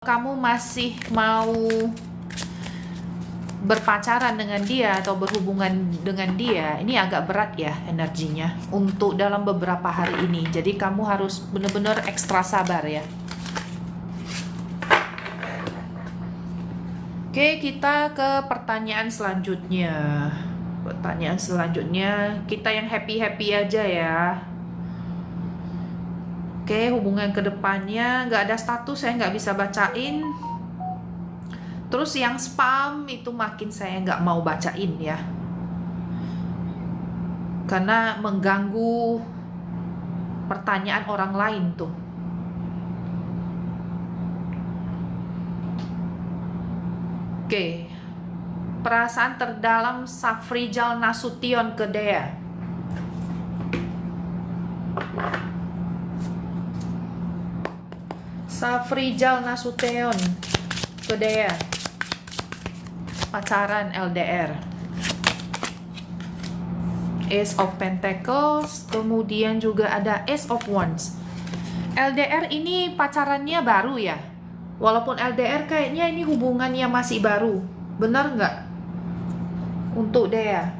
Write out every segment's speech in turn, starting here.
kamu masih mau berpacaran dengan dia atau berhubungan dengan dia, ini agak berat ya energinya untuk dalam beberapa hari ini. Jadi kamu harus benar-benar ekstra sabar ya. Oke, kita ke pertanyaan selanjutnya. Pertanyaan selanjutnya, kita yang happy-happy aja ya. Oke, hubungan kedepannya nggak ada status, saya nggak bisa bacain. Terus yang spam itu makin saya nggak mau bacain ya, karena mengganggu pertanyaan orang lain tuh. Oke, perasaan terdalam Safrijal Nasution ke Dea. Safrijal Nasution ke Dea, pacaran LDR. Ace of Pentacles, kemudian juga ada Ace of Wands. LDR ini pacarannya baru ya, walaupun LDR kayaknya ini hubungannya masih baru, benar nggak untuk Dea?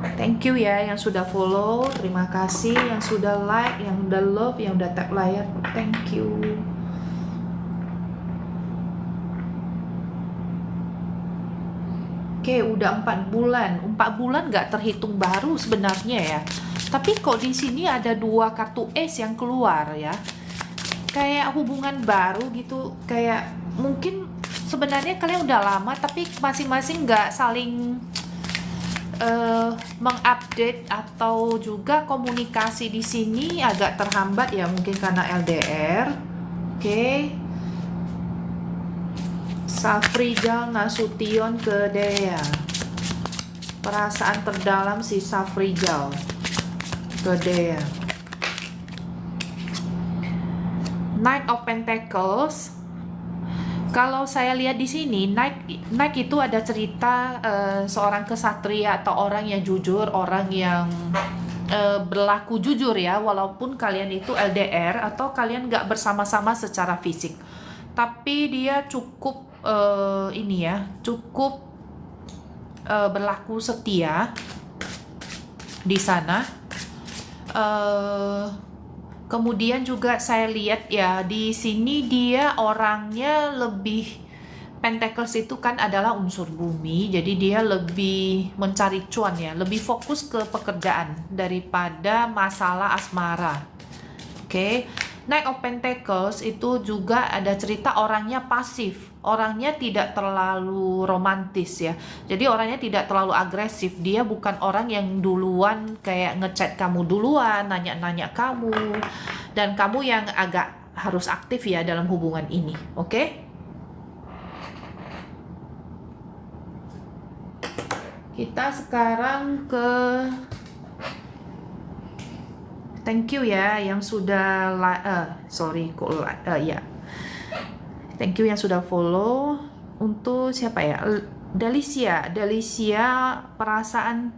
Thank you ya yang sudah follow, terima kasih yang sudah like, yang udah love, yang udah tap layar, thank you. Oke, udah 4 bulan. 4 bulan nggak terhitung baru sebenarnya ya. Tapi kok di sini ada 2 kartu Ace yang keluar ya. Kayak hubungan baru gitu. Kayak mungkin sebenarnya kalian udah lama tapi masing-masing nggak saling mengupdate, atau juga komunikasi di sini agak terhambat ya, mungkin karena LDR. Oke. Safrijal Nasution ke Dea. Perasaan terdalam si Safrijal ke Dea. Knight of Pentacles. Kalau saya lihat di sini, Knight itu ada cerita seorang kesatria atau orang yang jujur, orang yang berlaku jujur ya, walaupun kalian itu LDR atau kalian nggak bersama-sama secara fisik. Tapi dia cukup cukup berlaku setia di sana. Kemudian juga saya lihat ya di sini dia orangnya lebih, Pentacles itu kan adalah unsur bumi, jadi dia lebih mencari cuan ya, lebih fokus ke pekerjaan daripada masalah asmara. Oke. Knight of Pentacles itu juga ada cerita orangnya pasif, orangnya tidak terlalu romantis ya. Jadi orangnya tidak terlalu agresif, dia bukan orang yang duluan kayak ngechat kamu duluan, nanya-nanya kamu, dan kamu yang agak harus aktif ya dalam hubungan ini, oke? Kita sekarang ke thank you ya yang sudah thank you yang sudah follow. Untuk siapa ya? Delicia, perasaan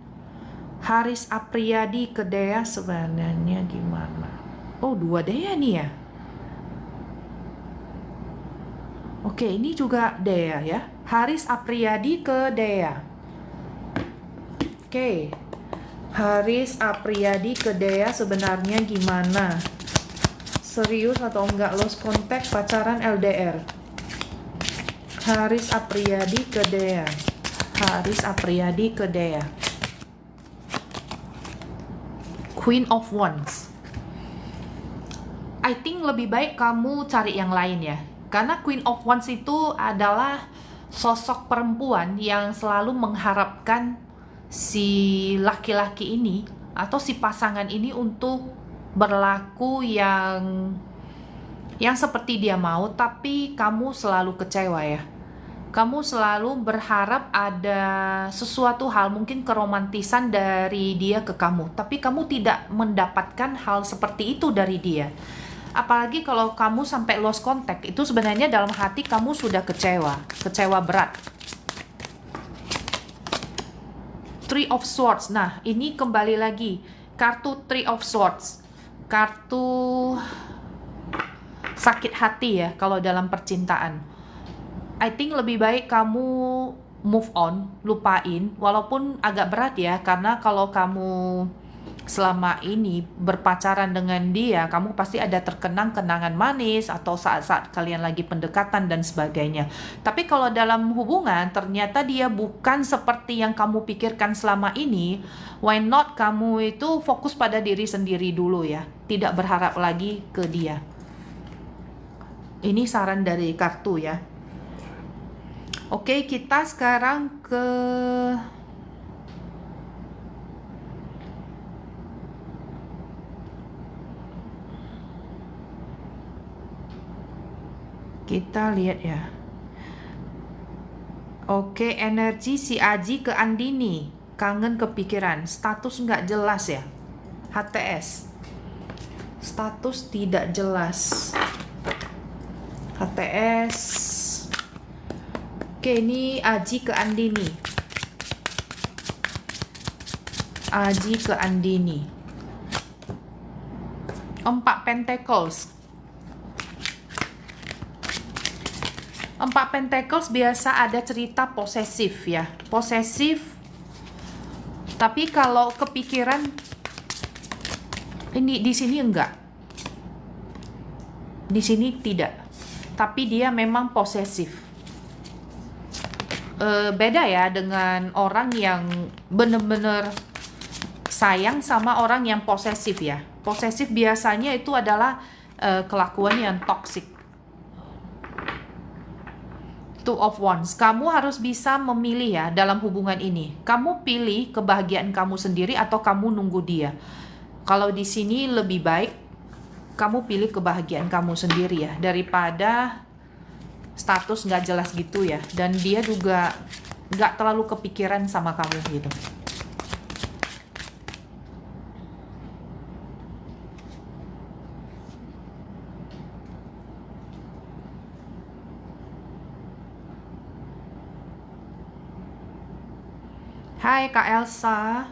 Haris Apriyadi ke Dea sebenarnya gimana? Oh, 2 Dea nih ya. Oke, ini juga Dea ya. Haris Apriyadi ke Dea. Oke. Haris Apriyadi ke Dea sebenarnya gimana? Serius atau enggak? Lost contact, pacaran, LDR. Haris Apriyadi ke Dea. Haris Apriyadi ke Dea. Queen of Wands. I think lebih baik kamu cari yang lain ya. Karena Queen of Wands itu adalah sosok perempuan yang selalu mengharapkan si laki-laki ini atau si pasangan ini untuk berlaku yang seperti dia mau, tapi kamu selalu kecewa ya. Kamu selalu berharap ada sesuatu hal, mungkin keromantisan dari dia ke kamu, tapi kamu tidak mendapatkan hal seperti itu dari dia. Apalagi kalau kamu sampai lost contact, itu sebenarnya dalam hati kamu sudah kecewa berat. Three of Swords. Nah, ini kembali lagi kartu Three of Swords. Kartu sakit hati ya kalau dalam percintaan. I think lebih baik kamu move on, lupain, walaupun agak berat ya, karena kalau kamu selama ini berpacaran dengan dia, kamu pasti ada terkenang kenangan manis atau saat-saat kalian lagi pendekatan dan sebagainya. Tapi kalau dalam hubungan ternyata dia bukan seperti yang kamu pikirkan selama ini, why not kamu itu fokus pada diri sendiri dulu ya, tidak berharap lagi ke dia. Ini saran dari kartu ya. Oke, kita sekarang ke kita lihat ya. Oke, energi si Aji ke Andini, kangen kepikiran, status nggak jelas ya. HTS, status tidak jelas. HTS. Oke, ini Aji ke Andini. Aji ke Andini. 4 Pentacles. 4 Pentacles biasa ada cerita posesif ya. Posesif. Tapi kalau kepikiran ini di sini enggak. Di sini tidak. Tapi dia memang posesif. Beda ya dengan orang yang bener-bener sayang sama orang yang posesif ya. Posesif biasanya itu adalah kelakuan yang toksik. Two of Wands. Kamu harus bisa memilih ya dalam hubungan ini. Kamu pilih kebahagiaan kamu sendiri atau kamu nunggu dia. Kalau di sini lebih baik kamu pilih kebahagiaan kamu sendiri ya, daripada status nggak jelas gitu ya. Dan dia juga nggak terlalu kepikiran sama kamu gitu. Hai Kak Elsa.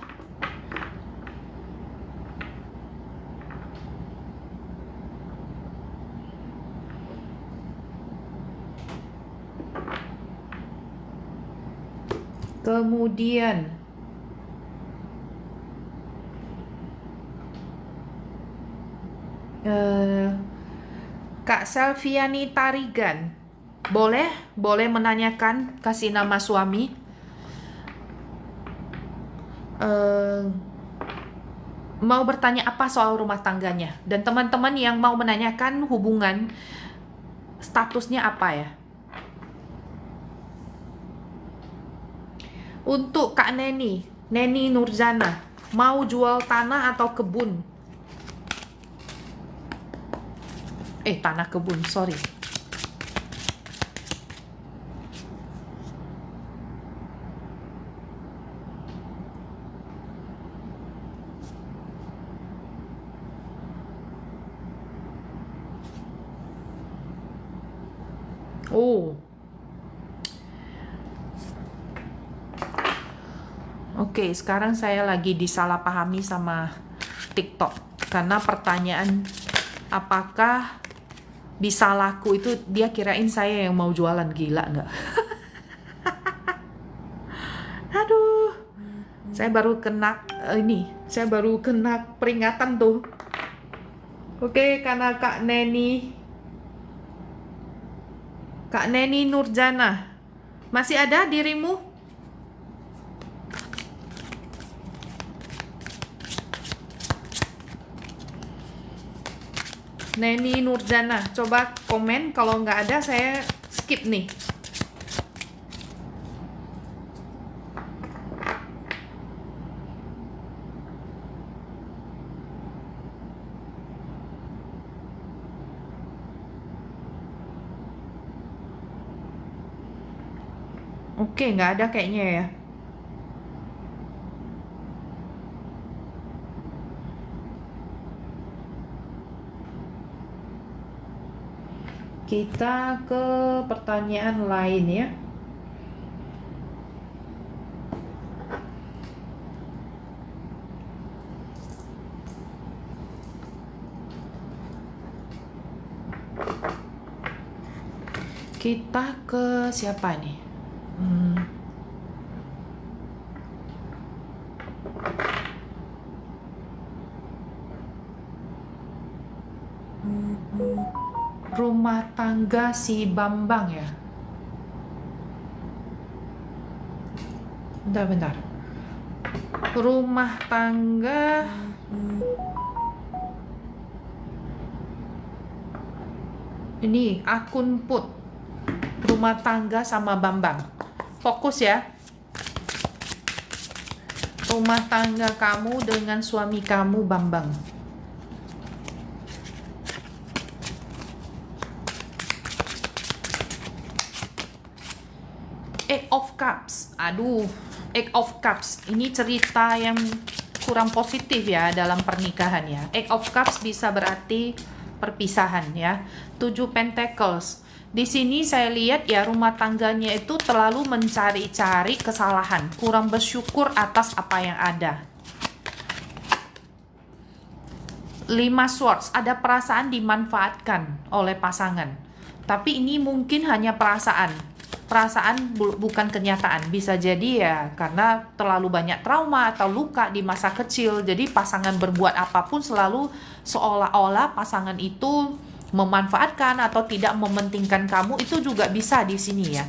Kemudian Kak Selviani Tarigan, boleh menanyakan, kasih nama suami. Mau bertanya apa soal rumah tangganya, dan teman-teman yang mau menanyakan hubungan statusnya apa ya. Untuk Kak Neni Nurzana, mau jual tanah atau kebun? Tanah kebun, sorry. Oke, sekarang saya lagi disalahpahami sama TikTok karena pertanyaan apakah bisa laku itu, dia kirain saya yang mau jualan. Gila nggak? Aduh, saya baru kena saya baru kena peringatan tuh. Oke, karena Kak Neni Nurjana, masih ada dirimu? Neni Nurjana, coba komen. Kalau nggak ada, saya skip nih. Oke, nggak ada kayaknya ya. Kita ke pertanyaan lain ya. Kita ke siapa nih? Rumah tangga si Bambang ya. Bentar. Rumah tangga ini akun put. Rumah tangga sama Bambang. Fokus ya. Rumah tangga kamu dengan suami kamu Bambang. Eight of Cups. Aduh, Eight of Cups. Ini cerita yang kurang positif ya dalam pernikahan ya. Eight of Cups bisa berarti perpisahan ya. 7 Pentacles. Di sini saya lihat ya rumah tangganya itu terlalu mencari-cari kesalahan, kurang bersyukur atas apa yang ada. 5 Swords, ada perasaan dimanfaatkan oleh pasangan. Tapi ini mungkin hanya perasaan. Perasaan bukan kenyataan. Bisa jadi ya karena terlalu banyak trauma atau luka di masa kecil. Jadi pasangan berbuat apapun selalu seolah-olah pasangan itu memanfaatkan atau tidak mementingkan kamu, itu juga bisa di sini ya.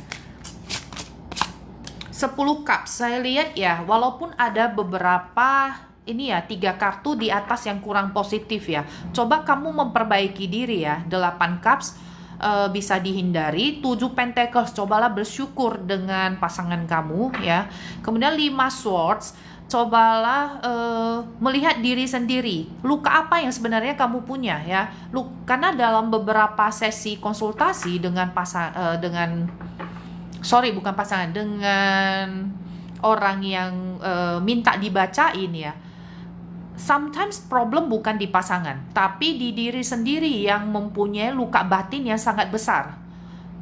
10 Cups, saya lihat ya, walaupun ada beberapa ini ya 3 kartu di atas yang kurang positif ya. Coba kamu memperbaiki diri ya. 8 Cups bisa dihindari. 7 Pentacles, cobalah bersyukur dengan pasangan kamu ya. Kemudian 5 Swords, cobalah melihat diri sendiri. Luka apa yang sebenarnya kamu punya ya? Karena dalam beberapa sesi konsultasi dengan dengan orang yang minta dibacain ya. Sometimes problem bukan di pasangan, tapi di diri sendiri yang mempunyai luka batin yang sangat besar.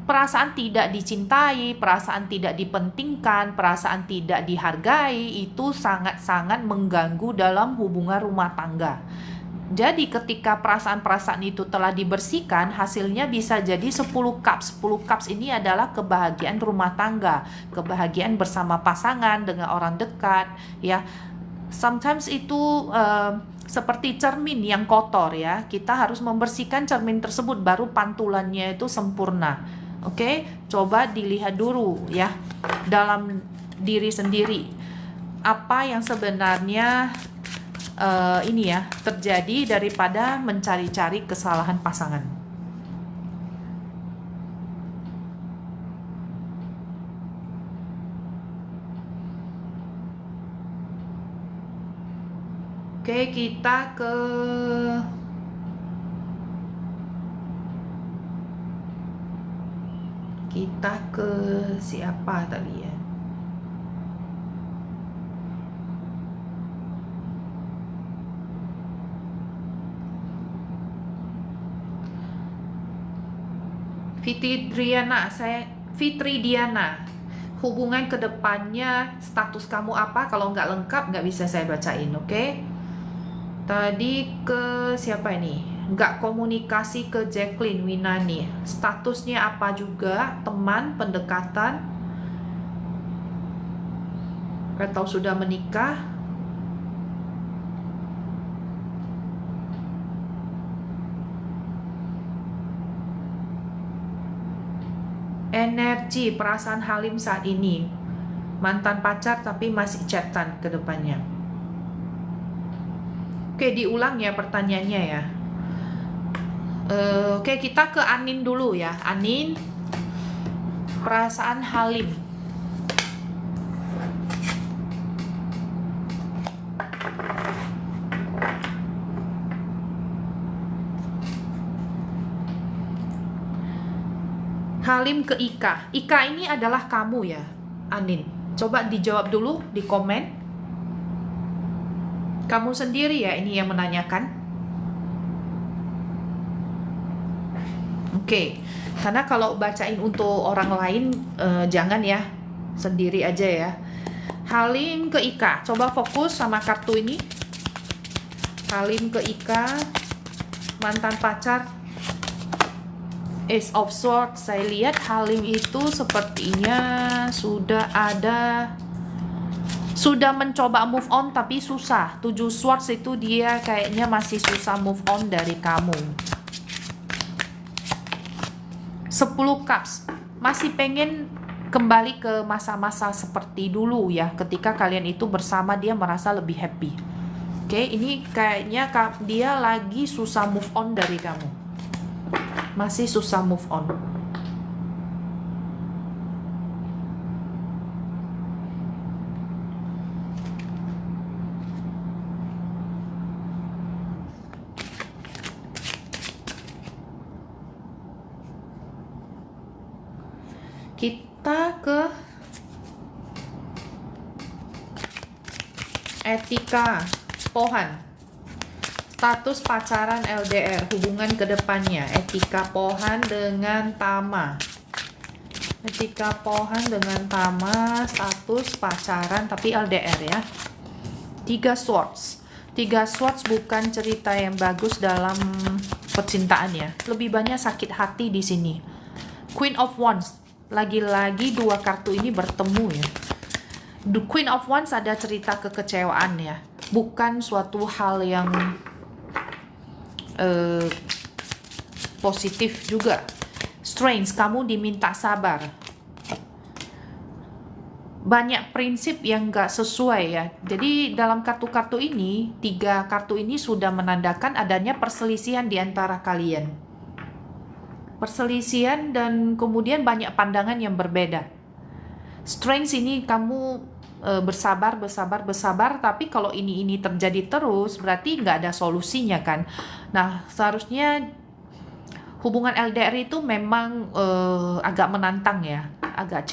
Perasaan tidak dicintai, perasaan tidak dipentingkan, perasaan tidak dihargai, itu sangat-sangat mengganggu dalam hubungan rumah tangga. Jadi ketika perasaan-perasaan itu telah dibersihkan, hasilnya bisa jadi 10 Cups. 10 Cups ini adalah kebahagiaan rumah tangga, kebahagiaan bersama pasangan dengan orang dekat ya. Sometimes itu seperti cermin yang kotor ya. Kita harus membersihkan cermin tersebut baru pantulannya itu sempurna. Oke, coba dilihat dulu ya dalam diri sendiri apa yang sebenarnya ini ya terjadi daripada mencari-cari kesalahan pasangan. Oke, kita ke siapa tadi ya? Fitri Diana. Hubungan kedepannya, status kamu apa? Kalau nggak lengkap nggak bisa saya bacain, oke? Tadi ke siapa ini? Nggak komunikasi ke Jacqueline Winani. Statusnya apa juga? Teman, pendekatan, atau sudah menikah? Energi, perasaan Halim saat ini. Mantan pacar tapi masih chatan ke depannya. Oke, diulang ya pertanyaannya ya. Oke, kita ke Anin dulu ya. Anin, perasaan Halim. Halim ke Ika. Ika ini adalah kamu ya, Anin. Coba dijawab dulu di komen. Kamu sendiri ya ini yang menanyakan. Oke, karena kalau bacain untuk orang lain jangan ya, sendiri aja ya. Halim ke Ika, coba fokus sama kartu ini. Halim ke Ika, mantan pacar. Ace of Swords, saya lihat Halim itu sepertinya sudah mencoba move on tapi susah. 7 Swords itu dia kayaknya masih susah move on dari kamu. 10 Cups, masih pengen kembali ke masa-masa seperti dulu ya, ketika kalian itu bersama, dia merasa lebih happy. Oke, ini kayaknya dia lagi susah move on dari kamu. Masih susah move on. Kita ke etika Pohan. Status pacaran LDR, hubungan kedepannya. Etika Pohan dengan Tama. Etika Pohan dengan Tama, status pacaran tapi LDR ya. 3 Swords. 3 Swords bukan cerita yang bagus dalam percintaan ya. Lebih banyak sakit hati di sini. Queen of Wands. Lagi-lagi 2 kartu ini bertemu ya. The Queen of Wands ada cerita kekecewaan ya. Bukan suatu hal yang positif juga. Strange, kamu diminta sabar. Banyak prinsip yang gak sesuai ya. Jadi dalam kartu-kartu ini, 3 kartu ini sudah menandakan adanya perselisihan di antara kalian. Perselisihan dan kemudian banyak pandangan yang berbeda. Strange, ini kamu bersabar, tapi kalau ini terjadi terus, berarti nggak ada solusinya kan. Nah, seharusnya hubungan LDR itu memang agak menantang ya, agak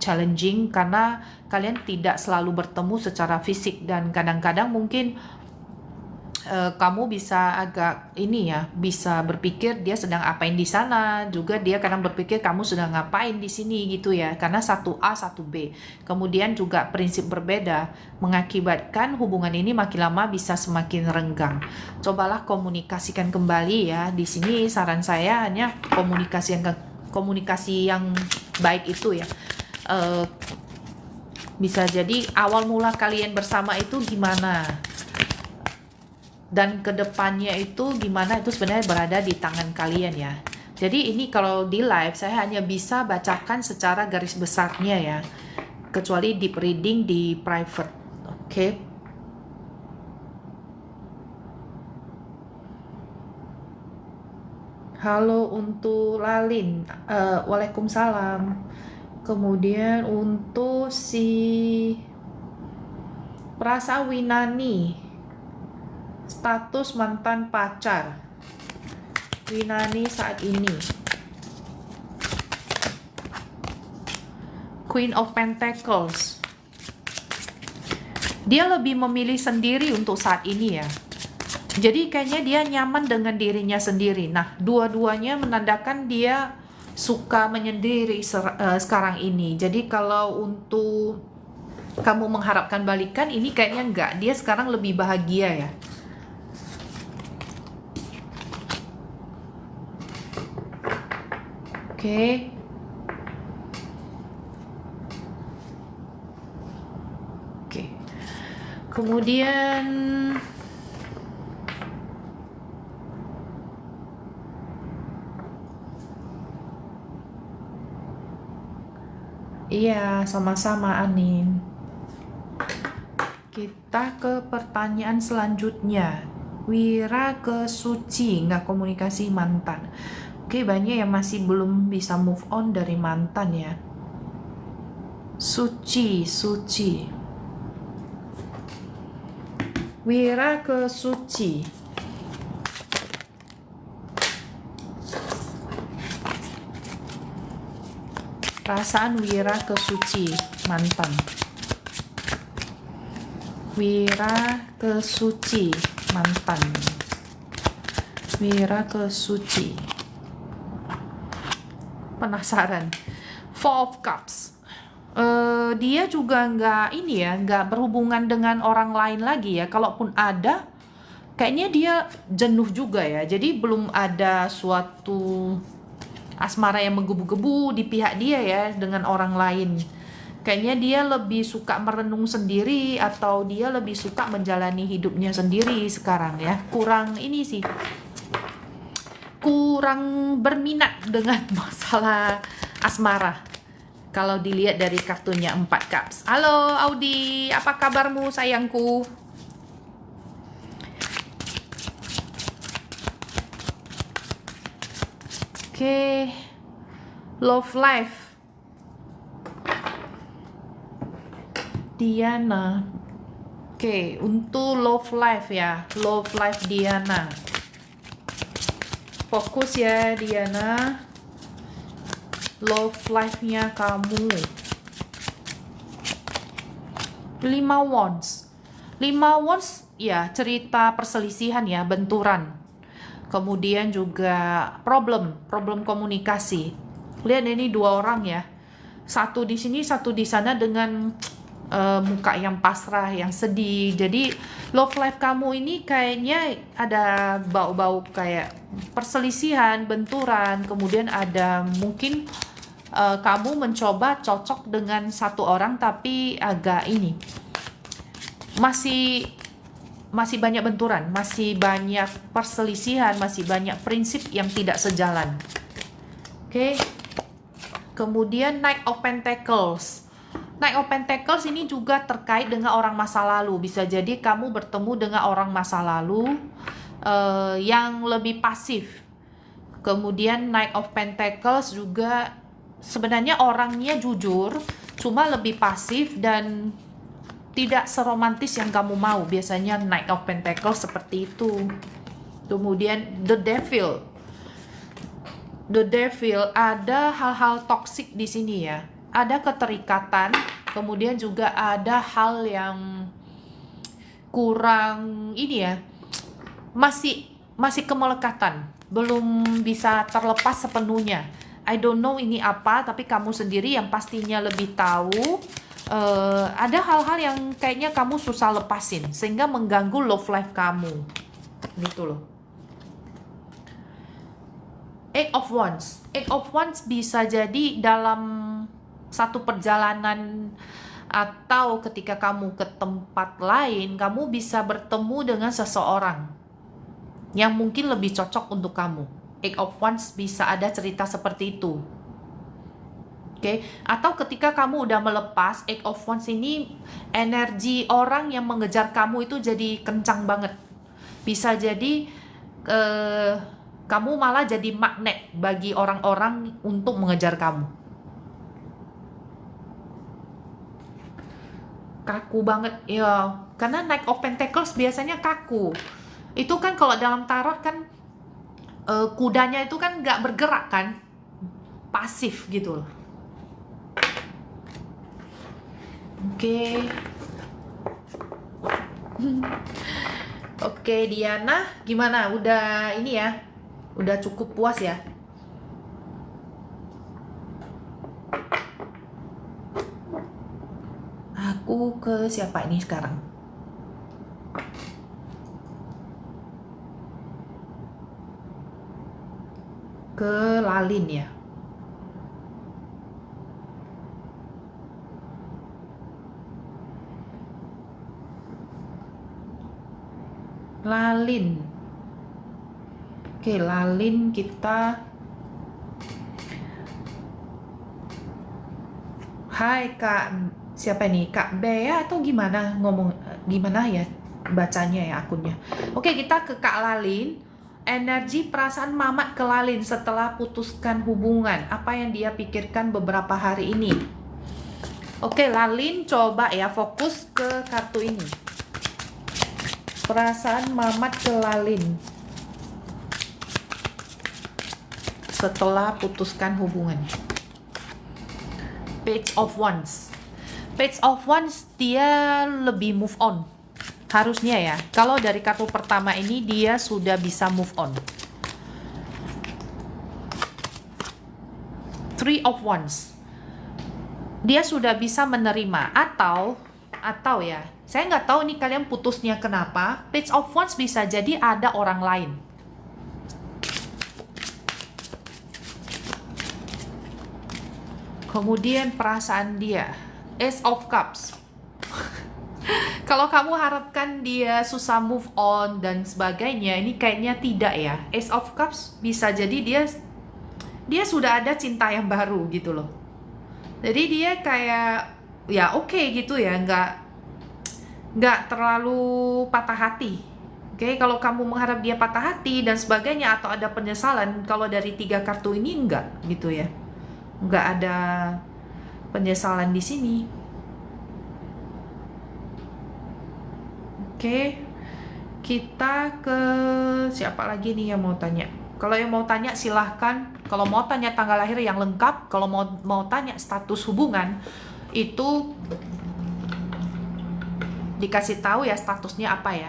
challenging, karena kalian tidak selalu bertemu secara fisik, dan kadang-kadang mungkin kamu bisa agak bisa berpikir dia sedang apain di sana, juga dia kadang berpikir kamu sedang ngapain di sini gitu ya, karena satu A satu B. Kemudian juga prinsip berbeda mengakibatkan hubungan ini makin lama bisa semakin renggang. Cobalah komunikasikan kembali ya. Di sini saran saya hanya komunikasi yang baik itu ya. Bisa jadi awal mula kalian bersama itu gimana, dan kedepannya itu gimana, itu sebenarnya berada di tangan kalian ya. Jadi ini kalau di live saya hanya bisa bacakan secara garis besarnya ya, kecuali deep reading di private. Oke. Halo untuk Lalin, waalaikumsalam. Kemudian untuk si Prasa Winani, status mantan pacar Winani saat ini. Queen of Pentacles, dia lebih memilih sendiri untuk saat ini ya. Jadi kayaknya dia nyaman dengan dirinya sendiri. Nah, dua-duanya menandakan dia suka menyendiri sekarang ini. Jadi kalau untuk kamu mengharapkan balikan, ini kayaknya enggak. Dia sekarang lebih bahagia ya. Oke. Kemudian iya, sama-sama Anin. Kita ke pertanyaan selanjutnya. Wira ke Suci, nggak komunikasi mantan. Oke, banyak yang masih belum bisa move on dari mantan ya. Suci. Wira ke Suci. Perasaan Wira ke Suci, mantan. Wira ke Suci, mantan. Wira ke Suci. Penasaran. Four of Cups. Dia juga nggak berhubungan dengan orang lain lagi ya. Kalaupun ada, kayaknya dia jenuh juga ya. Jadi belum ada suatu asmara yang menggebu-gebu di pihak dia ya dengan orang lain. Kayaknya dia lebih suka merenung sendiri atau dia lebih suka menjalani hidupnya sendiri sekarang ya. Kurang ini sih. Kurang berminat dengan masalah asmara. Kalau dilihat dari kartunya 4 cups. Halo Audi, apa kabarmu sayangku? Oke, love life. Diana. Oke, untuk love life ya. Love life Diana. Fokus ya Diana. Love life-nya kamu. 5 wands. 5 wands ya cerita perselisihan ya, benturan. Kemudian juga problem komunikasi. Lihat ini 2 orang ya. Satu di sini, satu di sana dengan muka yang pasrah, yang sedih. Jadi love life kamu ini kayaknya ada bau-bau kayak perselisihan, benturan. Kemudian ada mungkin kamu mencoba cocok dengan satu orang tapi agak ini masih banyak benturan, masih banyak perselisihan, masih banyak prinsip yang tidak sejalan. Oke. Kemudian Knight of Pentacles. Knight of Pentacles ini juga terkait dengan orang masa lalu. Bisa jadi kamu bertemu dengan orang masa lalu yang lebih pasif. Kemudian Knight of Pentacles juga sebenarnya orangnya jujur, cuma lebih pasif dan tidak seromantis yang kamu mau. Biasanya Knight of Pentacles seperti itu. Kemudian The Devil. The Devil, ada hal-hal toksik di sini ya. Ada keterikatan, kemudian juga ada hal yang kurang ini ya. Masih kemelekatan, belum bisa terlepas sepenuhnya. I don't know ini apa, tapi kamu sendiri yang pastinya lebih tahu. Ada hal-hal yang kayaknya kamu susah lepasin sehingga mengganggu love life kamu gitu loh. 8 of Wands. 8 of Wands bisa jadi dalam satu perjalanan atau ketika kamu ke tempat lain, kamu bisa bertemu dengan seseorang yang mungkin lebih cocok untuk kamu. 8 of Wands bisa ada cerita seperti itu. Oke, atau ketika kamu udah melepas 8 of Wands ini, energi orang yang mengejar kamu itu jadi kencang banget. Bisa jadi kamu malah jadi magnet bagi orang-orang untuk mengejar kamu. Kaku banget ya, karena Knight of Pentacles biasanya kaku. Itu kan kalau dalam tarot kan kudanya itu kan nggak bergerak kan, pasif gitu loh. Oke. Oke, Diana, gimana? Udah ini ya? Udah cukup puas ya? Aku ke siapa ini sekarang? Ke Lalin ya. Lalin. Oke, Lalin kita. Hai Kak, siapa nih? Kak Bea atau gimana gimana ya bacanya ya akunnya. Oke, kita ke Kak Lalin. Energi perasaan Mamat ke Lalin setelah putuskan hubungan. Apa yang dia pikirkan beberapa hari ini? Oke, Lalin coba ya fokus ke kartu ini. Perasaan Mamat ke Lalin setelah putuskan hubungan. Page of Wands. Page of Wands dia lebih move on. Harusnya ya. Kalau dari kartu pertama ini dia sudah bisa move on. Three of Wands. Dia sudah bisa menerima atau ya, saya nggak tahu nih kalian putusnya kenapa. Page of Wands bisa jadi ada orang lain. Kemudian perasaan dia, Ace of Cups. Kalau kamu harapkan dia susah move on dan sebagainya, ini kayaknya tidak ya. Ace of Cups bisa jadi dia sudah ada cinta yang baru gitu loh. Jadi dia kayak ya oke gitu ya, nggak terlalu patah hati. Oke, kalau kamu mengharap dia patah hati dan sebagainya atau ada penyesalan, kalau dari 3 kartu ini enggak gitu ya. Nggak ada penyesalan di sini. Oke, kita ke siapa lagi nih yang mau tanya? Kalau yang mau tanya silahkan. Kalau mau tanya tanggal lahir yang lengkap, kalau mau tanya status hubungan itu dikasih tahu ya statusnya apa ya.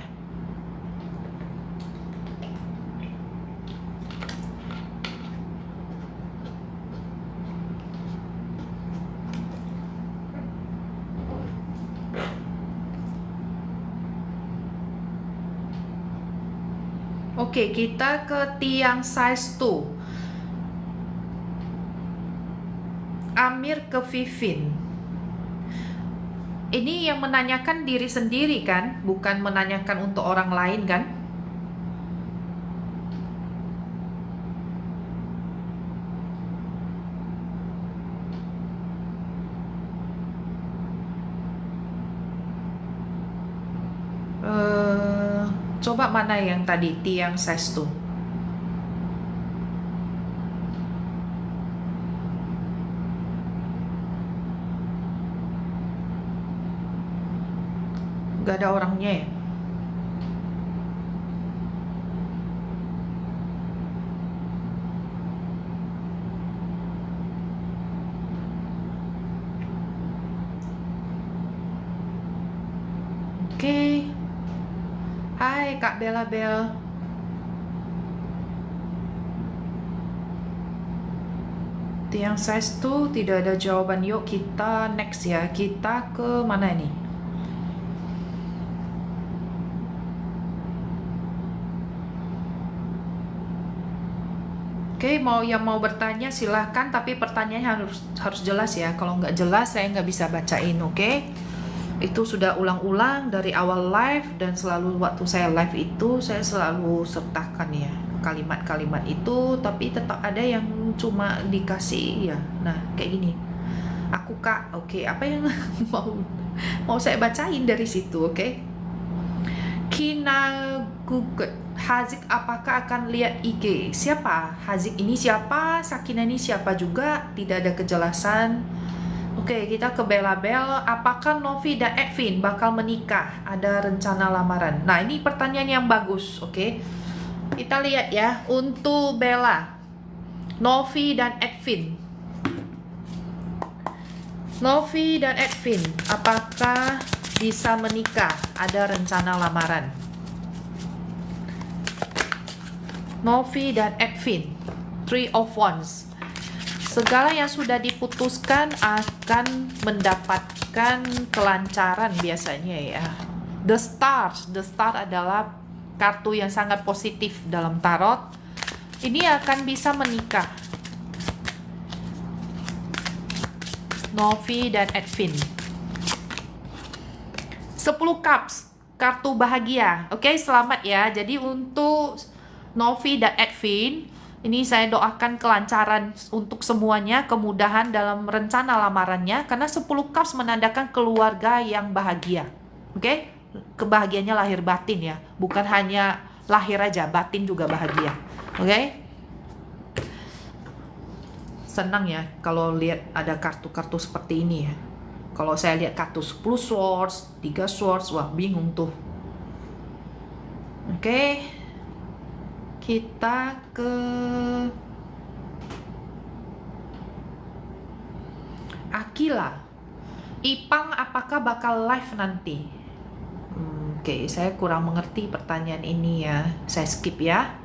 Oke, kita ke tiang size 2. Amir ke Vivin. Ini yang menanyakan diri sendiri kan, bukan menanyakan untuk orang lain kan? Coba mana yang tadi tiang size 2? Gak ada orangnya ya? Oke. Hai Kak Bella Bell. Tiang size 2 tidak ada jawaban. Yuk kita next ya. Kita ke mana nih? Oke, yang mau bertanya silahkan, tapi pertanyaannya harus jelas ya. Kalau nggak jelas saya nggak bisa bacain, oke? Itu sudah ulang-ulang dari awal live, dan selalu waktu saya live itu saya selalu sertakan ya kalimat-kalimat itu, tapi tetap ada yang cuma dikasih ya. Nah kayak gini, aku Kak, oke, apa yang mau saya bacain dari situ, oke? Kina Gugut, Hazik apakah akan lihat IG? Siapa? Hazik ini siapa? Sakina ini siapa juga? Tidak ada kejelasan. Oke, kita ke Bella Bell. Apakah Novi dan Edwin bakal menikah? Ada rencana lamaran. Nah, ini pertanyaan yang bagus, oke? Kita lihat ya, untuk Bella, Novi dan Edwin. Novi dan Edwin, apakah bisa menikah? Ada rencana lamaran. Novi dan Edwin, 3 of Wands. Segala yang sudah diputuskan akan mendapatkan kelancaran biasanya ya. The Star adalah kartu yang sangat positif dalam tarot. Ini akan bisa menikah. Novi dan Edwin. 10 Cups, kartu bahagia. Oke, selamat ya. Jadi untuk Novi dan Edwin, ini saya doakan kelancaran untuk semuanya, kemudahan dalam rencana lamarannya, karena 10 Cups menandakan keluarga yang bahagia. Oke? Kebahagiaannya lahir batin ya, bukan hanya lahir aja, batin juga bahagia. Oke? Senang ya kalau lihat ada kartu-kartu seperti ini ya. Kalau saya lihat kartu 10 Swords, 3 Swords, wah bingung tuh. Oke? Kita ke Akila. Ipang apakah bakal live nanti? Oke, saya kurang mengerti pertanyaan ini ya. Saya skip ya.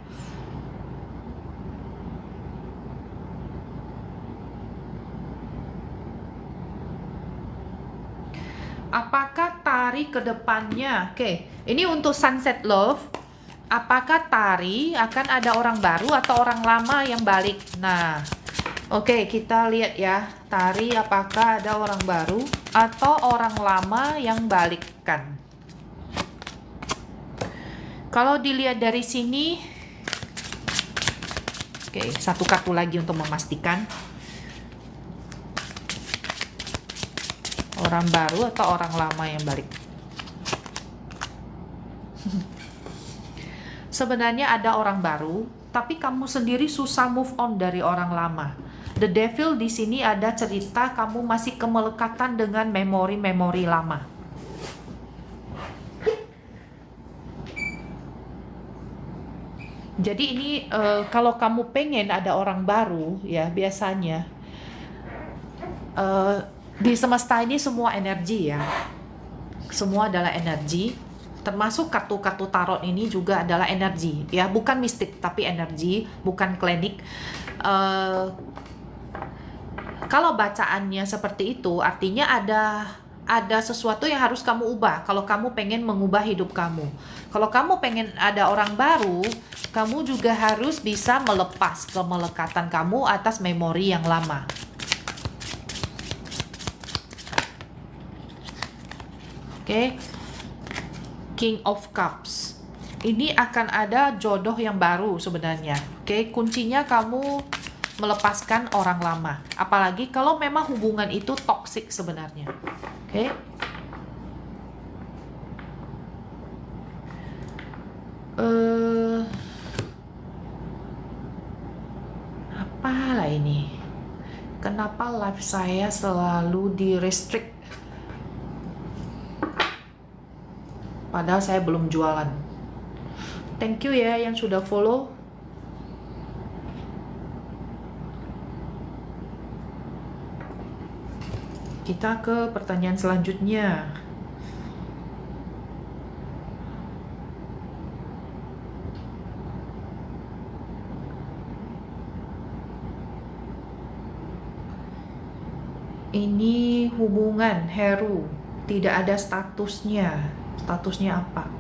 Apakah Tari ke depannya? Oke, ini untuk Sunset Love. Apakah Tari akan ada orang baru atau orang lama yang balik? Nah, Oke, kita lihat ya, Tari, apakah ada orang baru atau orang lama yang balikkan. Kalau dilihat dari sini, oke, satu kartu lagi untuk memastikan. Orang baru atau orang lama yang balik. Sebenarnya ada orang baru, tapi kamu sendiri susah move on dari orang lama. The Devil di sini ada cerita kamu masih kemelekatan dengan memori-memori lama. Jadi ini kalau kamu pengen ada orang baru, ya biasanya di semesta ini semua energi ya. Semua adalah energi. Termasuk kartu-kartu tarot ini juga adalah energi, ya, bukan mistik tapi energi, bukan klinik. Kalau bacaannya seperti itu, artinya ada sesuatu yang harus kamu ubah. Kalau kamu pengen mengubah hidup kamu, kalau kamu pengen ada orang baru, kamu juga harus bisa melepas kemelekatan kamu atas memori yang lama. Oke. King of Cups. Ini akan ada jodoh yang baru sebenarnya. Oke, kuncinya kamu melepaskan orang lama. Apalagi kalau memang hubungan itu toksik sebenarnya. Oke. Apalah ini? Kenapa live saya selalu di-restrict? Padahal saya belum jualan. Thank you ya yang sudah follow. Kita ke pertanyaan selanjutnya. Ini hubungan Heru, tidak ada statusnya. Statusnya apa?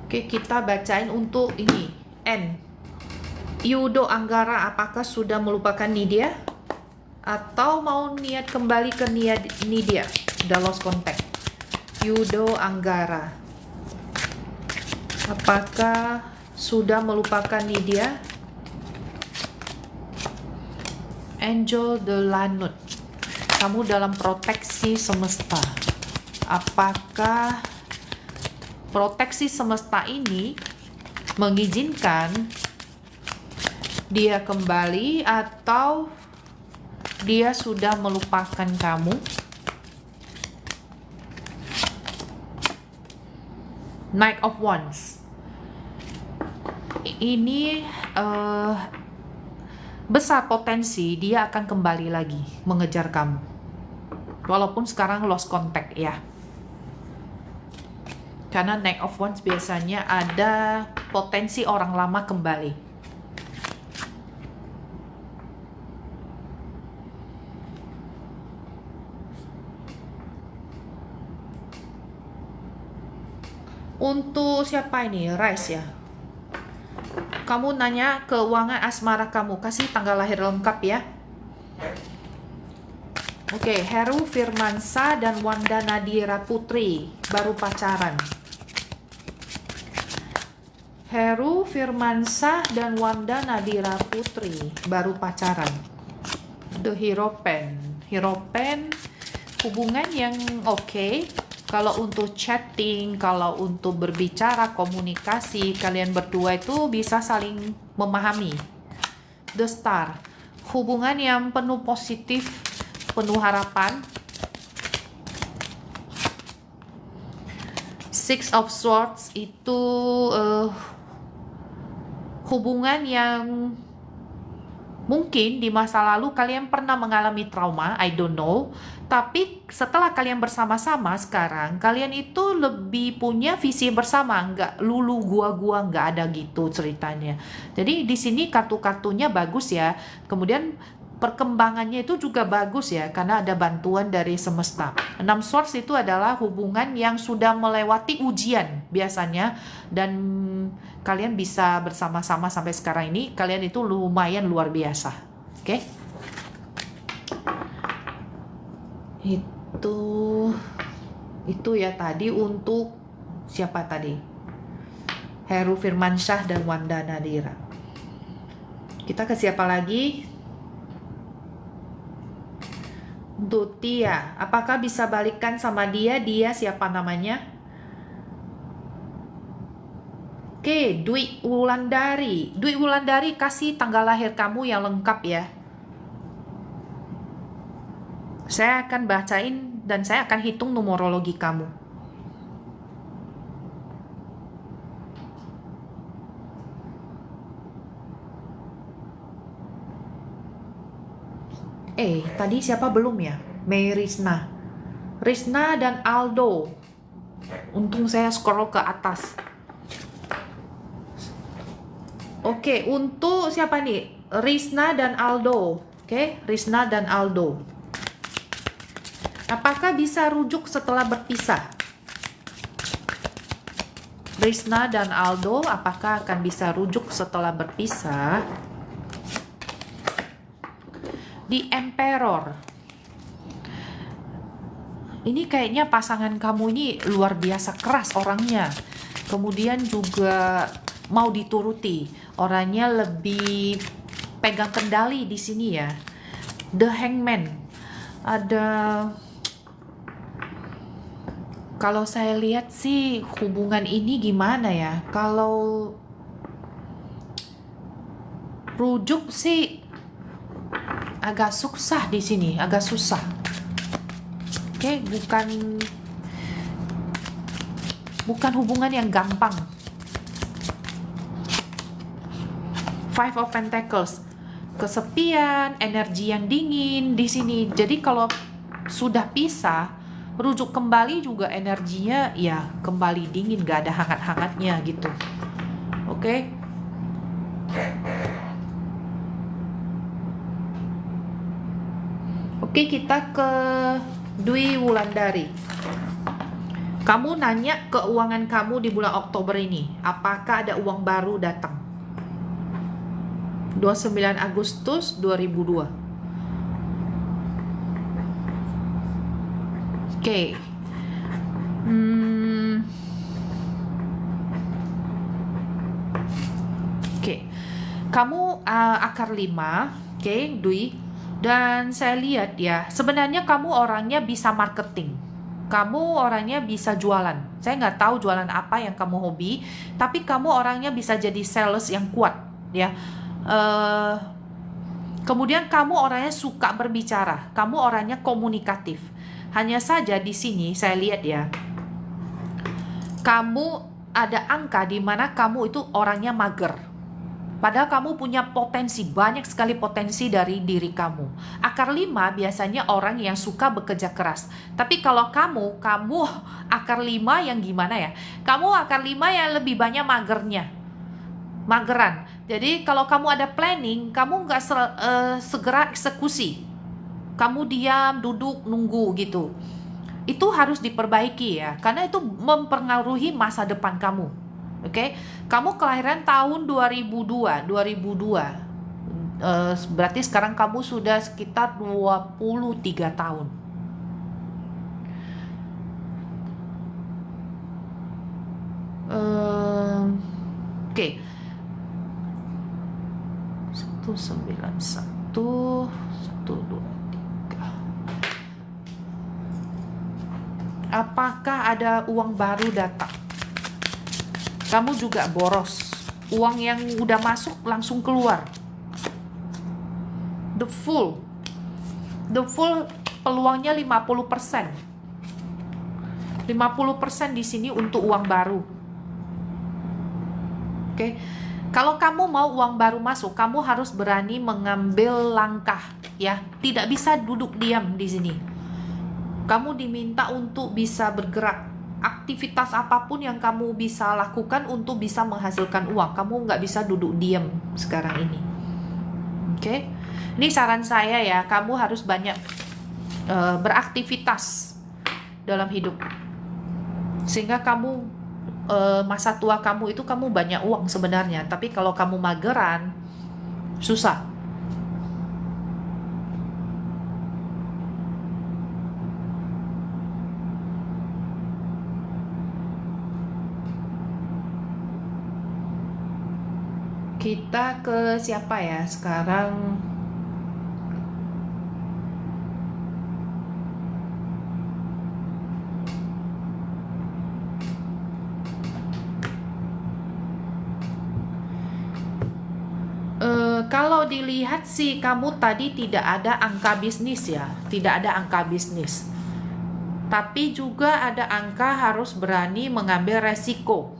Oke, kita bacain untuk ini. N. Yudo Anggara, apakah sudah melupakan Nidia? Atau mau niat kembali ke Nidia? Udah lost contact. Yudo Anggara, apakah sudah melupakan Nidia? Angel de Lanut, kamu dalam proteksi semesta. Apakah proteksi semesta ini mengizinkan dia kembali atau dia sudah melupakan kamu? Knight of Wands. Ini besar potensi dia akan kembali lagi mengejar kamu. Walaupun sekarang lost contact ya. Karena Knight of Wands biasanya ada potensi orang lama kembali. Untuk siapa ini? Rise ya. Kamu nanya keuangan asmara kamu, kasih tanggal lahir lengkap ya. Oke, Heru Firmansyah dan Wanda Nadira Putri baru pacaran. Heru Firmansyah dan Wanda Nadira Putri baru pacaran. The Hierophant. Hierophant hubungan yang oke. Kalau untuk chatting, kalau untuk berbicara, komunikasi, kalian berdua itu bisa saling memahami. The Star, hubungan yang penuh positif, penuh harapan. Six of Swords itu hubungan yang mungkin di masa lalu kalian pernah mengalami trauma, I don't know. Tapi setelah kalian bersama-sama sekarang, kalian itu lebih punya visi bersama, nggak lulu gua nggak ada gitu ceritanya. Jadi di sini kartu-kartunya bagus ya. Kemudian perkembangannya itu juga bagus ya, karena ada bantuan dari semesta. 6 Swords itu adalah hubungan yang sudah melewati ujian biasanya, dan kalian bisa bersama-sama sampai sekarang ini, kalian itu lumayan luar biasa. Oke? Itu ya tadi untuk siapa tadi? Heru Firmansyah dan Wanda Nadira. Kita ke siapa lagi? Untuk Tia, apakah bisa balikan sama dia? Dia siapa namanya? Oke, Dwi Wulandari. Dwi Wulandari, kasih tanggal lahir kamu yang lengkap ya. Saya akan bacain dan saya akan hitung numerologi kamu. Tadi siapa belum ya? Mei Rizna. Rizna dan Aldo. Untung saya scroll ke atas. Oke, untuk siapa nih? Rizna dan Aldo. Oke, Rizna dan Aldo. Apakah bisa rujuk setelah berpisah? Rizna dan Aldo, apakah akan bisa rujuk setelah berpisah? Di Emperor. Ini kayaknya pasangan kamu ini luar biasa keras orangnya. Kemudian juga mau dituruti. Orangnya lebih pegang kendali di sini ya. The Hangman. Ada, kalau saya lihat sih hubungan ini gimana ya? Kalau rujuk sih agak susah di sini, agak susah. Oke, bukan hubungan yang gampang. Five of Pentacles, kesepian, energi yang dingin di sini. Jadi kalau sudah pisah, rujuk kembali juga energinya ya kembali dingin, gak ada hangat-hangatnya gitu. Oke. Oke, kita ke Dwi Wulandari. Kamu nanya keuangan kamu di bulan Oktober ini. Apakah ada uang baru datang? 29 Agustus 2002. Oke. Oke. Kamu akar 5, oke, Dwi. Dan saya lihat ya, sebenarnya kamu orangnya bisa marketing. Kamu orangnya bisa jualan. Saya nggak tahu jualan apa yang kamu hobi, tapi kamu orangnya bisa jadi sales yang kuat, ya. Kemudian kamu orangnya suka berbicara. Kamu orangnya komunikatif. Hanya saja di sini saya lihat ya, kamu ada angka di mana kamu itu orangnya mager. Padahal kamu punya potensi, banyak sekali potensi dari diri kamu. Akar 5 biasanya orang yang suka bekerja keras. Tapi kalau kamu akar 5 yang gimana ya? Kamu akar 5 yang lebih banyak mageran. Jadi kalau kamu ada planning, kamu nggak segera eksekusi. Kamu diam, duduk, nunggu gitu. Itu harus diperbaiki ya, karena itu mempengaruhi masa depan kamu. Oke, kamu kelahiran tahun 2002. Berarti sekarang kamu sudah sekitar 23 tahun. Oke. 191 123. Apakah ada uang baru datang? Kamu juga boros. Uang yang udah masuk langsung keluar. The Fool peluangnya 50%. 50% di sini untuk uang baru. Oke. Kalau kamu mau uang baru masuk, kamu harus berani mengambil langkah, ya. Tidak bisa duduk diam di sini. Kamu diminta untuk bisa bergerak. Aktivitas apapun yang kamu bisa lakukan untuk bisa menghasilkan uang. Kamu nggak bisa duduk diam sekarang ini. Oke? Ini saran saya ya, kamu harus banyak beraktivitas dalam hidup. Sehingga kamu masa tua kamu itu kamu banyak uang sebenarnya, tapi kalau kamu mageran, susah. Kita ke siapa ya sekarang? Kalau dilihat sih kamu tadi tidak ada angka bisnis ya, tidak ada angka bisnis. Tapi juga ada angka harus berani mengambil resiko.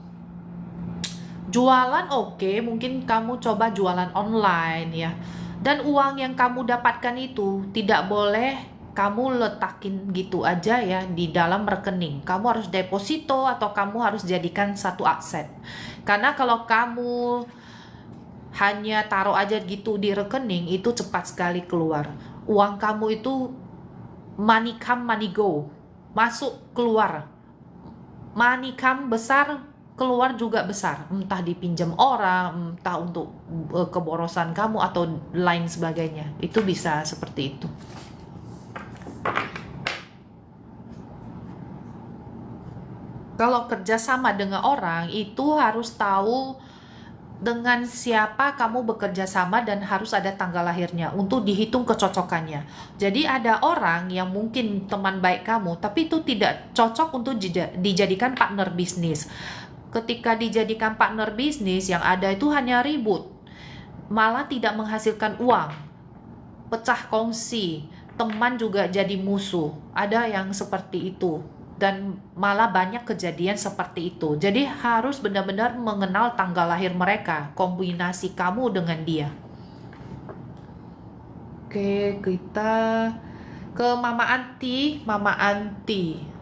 Jualan oke, mungkin kamu coba jualan online ya. Dan uang yang kamu dapatkan itu tidak boleh kamu letakin gitu aja ya di dalam rekening. Kamu harus deposito atau kamu harus jadikan satu aset. Karena kalau kamu hanya taruh aja gitu di rekening, itu cepat sekali keluar. Uang kamu itu money come, money go. Masuk, keluar. Money come besar, keluar juga besar, entah dipinjam orang, entah untuk keborosan kamu atau lain sebagainya. Itu bisa seperti itu. Kalau kerjasama dengan orang itu harus tahu dengan siapa kamu bekerja sama dan harus ada tanggal lahirnya untuk dihitung kecocokannya. Jadi ada orang yang mungkin teman baik kamu, tapi itu tidak cocok untuk dijadikan partner bisnis. Ketika dijadikan partner bisnis, yang ada itu hanya ribut, malah tidak menghasilkan uang, pecah kongsi, teman juga jadi musuh. Ada yang seperti itu, dan malah banyak kejadian seperti itu. Jadi harus benar-benar mengenal tanggal lahir mereka, kombinasi kamu dengan dia. Oke, kita ke Mama Anti. Mama Anti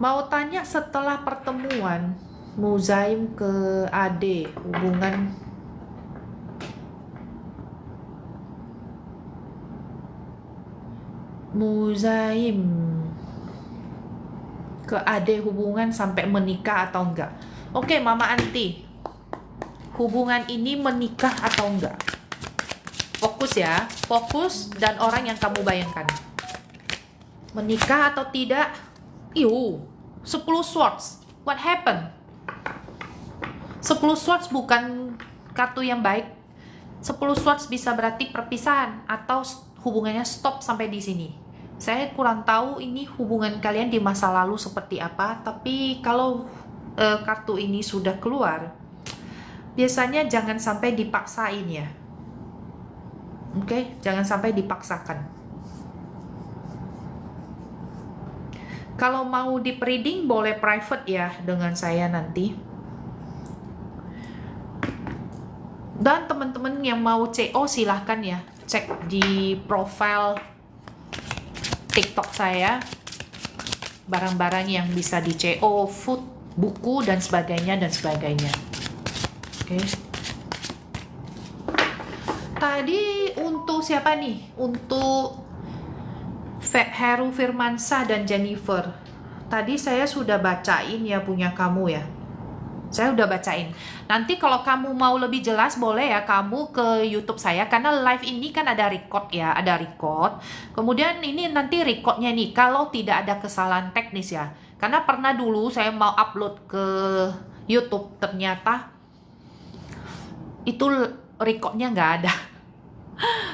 mau tanya, setelah pertemuan Muzaim ke Ade, hubungan Muzaim ke Ade hubungan sampai menikah atau enggak? Oke, Mama Anti, hubungan ini menikah atau enggak? Fokus ya, fokus dan orang yang kamu bayangkan. Menikah atau tidak? 10 swords. What happened? 10 swords bukan kartu yang baik. 10 swords bisa berarti perpisahan atau hubungannya stop sampai di sini. Saya kurang tahu ini hubungan kalian di masa lalu seperti apa, tapi kalau kartu ini sudah keluar, biasanya jangan sampai dipaksain ya. Oke, jangan sampai dipaksakan. Kalau mau di reading boleh private ya dengan saya nanti. Dan teman-teman yang mau CO silahkan ya, cek di profile TikTok saya barang-barang yang bisa di CO, food, buku dan sebagainya dan sebagainya. Oke. Tadi untuk siapa nih? Untuk Heru Firmansyah dan Jennifer. Tadi saya sudah bacain ya punya kamu ya. Saya udah bacain. Nanti kalau kamu mau lebih jelas boleh ya kamu ke YouTube saya, karena live ini kan ada record ya, ada record. Kemudian ini nanti recordnya nih kalau tidak ada kesalahan teknis ya. Karena pernah dulu saya mau upload ke YouTube ternyata itu recordnya nggak ada.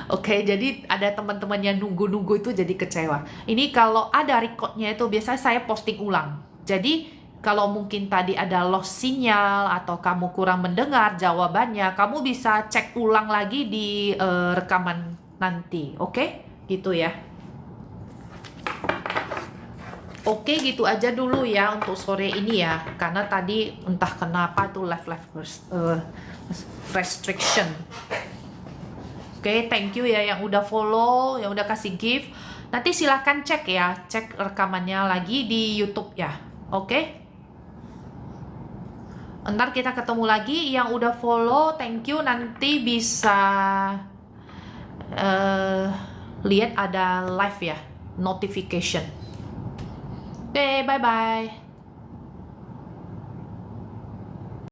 Oke, jadi ada teman-teman yang nunggu-nunggu itu jadi kecewa. Ini kalau ada recordnya itu biasanya saya posting ulang. Jadi kalau mungkin tadi ada lost sinyal atau kamu kurang mendengar jawabannya, kamu bisa cek ulang lagi di rekaman nanti. Oke? Gitu ya. Oke, gitu aja dulu ya untuk sore ini ya. Karena tadi entah kenapa tuh live restriction. Oke, thank you ya yang udah follow, yang udah kasih gift. Nanti silahkan cek ya, cek rekamannya lagi di YouTube ya. Oke? Ntar kita ketemu lagi. Yang udah follow, thank you. Nanti bisa lihat ada live ya, notification. Oke, bye-bye.